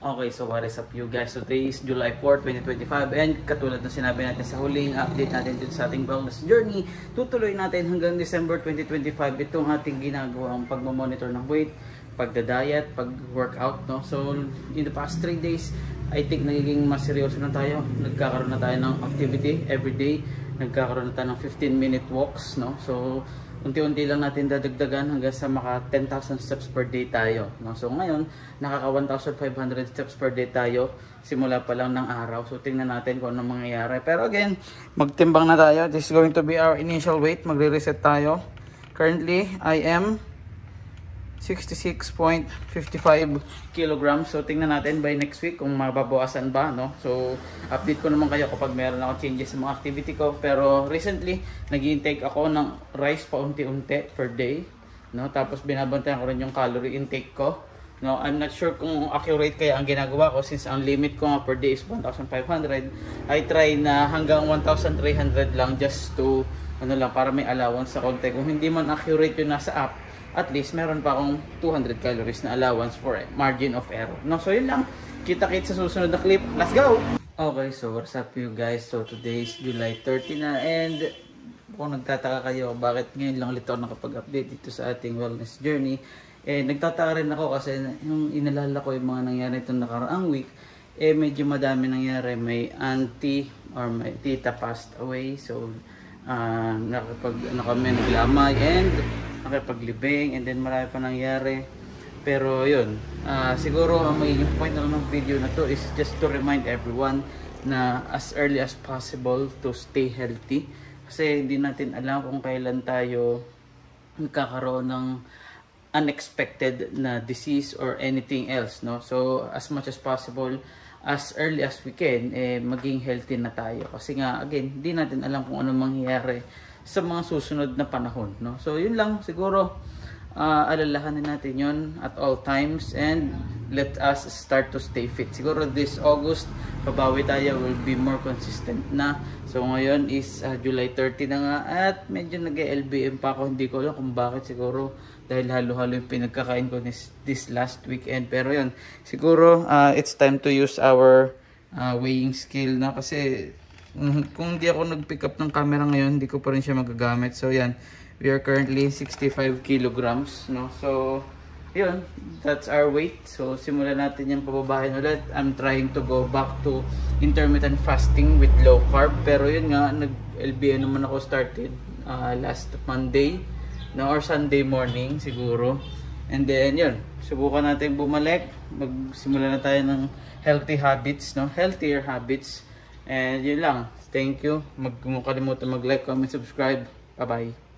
Okay, so what is up you guys? So today is July 4, 2025 and katulad ng sinabi natin sa huling update natin dito sa ating wellness journey, tutuloy natin hanggang December 2025 itong ating ginagawang pagmamonitor ng weight, pagda-diet, pag-workout, no? So in the past 3 days, I think nagiging mas seryoso na tayo. Nagkakaroon na tayo ng activity every day. Nagkakaroon na tayo ng 15-minute walks, no? So unti-unti lang natin dadagdagan hanggang sa maka 10,000 steps per day tayo, no? So ngayon, nakaka 1,500 steps per day tayo simula pa lang ng araw. So tingnan natin kung anong mangyayari. Pero again, magtimbang na tayo. This is going to be our initial weight. Magre-reset tayo. Currently, I am 66.55 kilograms. So tingnan natin by next week kung mababawasan ba, no? So update ko naman kayo kapag meron ako changes sa mga activity ko. Pero recently, nag-intake ako ng rice paunti-unti per day, no? Tapos binabantayan ko rin yung calorie intake ko, no? I'm not sure kung accurate kaya ang ginagawa ko since ang limit ko nga per day is 1,500. I try na hanggang 1,300 lang just to ano lang, para may allowance sa konti. Kung hindi man accurate yung nasa app, at least meron pa akong 200 calories na allowance for margin of error, no? So yun lang, kita-kits sa susunod na clip. Let's go! Okay, so what's up you guys? So today is July 30 na and kung nagtataka kayo bakit ngayon lang ulit ako nakapag-update dito sa ating wellness journey, nagtataka rin ako kasi yung inalala ko yung mga nangyari itong nakaraang week, medyo madami nangyari. May auntie or may tita passed away, so kami naglamay and nakipaglibing, and then marami pa nangyari. Pero yun, siguro ang magiging point ng video na to is just to remind everyone na as early as possible to stay healthy, kasi hindi natin alam kung kailan tayo magkakaroon ng unexpected na disease or anything else, no? So as much as possible, as early as we can, maging healthy na tayo, kasi nga again, hindi natin alam kung ano mangyayari sa mga susunod na panahon, no? So yun lang siguro, alalahanin natin yun at all times and let us start to stay fit. Siguro this August babawi tayo, will be more consistent na. So ngayon is July 30 na nga at medyo nag-LBM pa ako, hindi ko alam kung bakit, siguro dahil halo-halo yung pinagkakain ko this last weekend. Pero yun, siguro it's time to use our weighing scale na, kasi kung hindi ako nag-pick up ng camera ngayon, hindi ko pa rin siya magagamit. So yan, we are currently 65 kilograms, no? So yun, that's our weight. So simulan natin yung pababahin ulit. I'm trying to go back to intermittent fasting with low carb. Pero yun nga, nag-LBN naman ako started last Monday, no, or Sunday morning siguro. And then yun, subukan natin bumalik. Magsimula na tayo ng healthy habits, no? Healthier habits. And yun lang. Thank you. Huwag mo kalimutan mag-like, comment, subscribe. Bye-bye.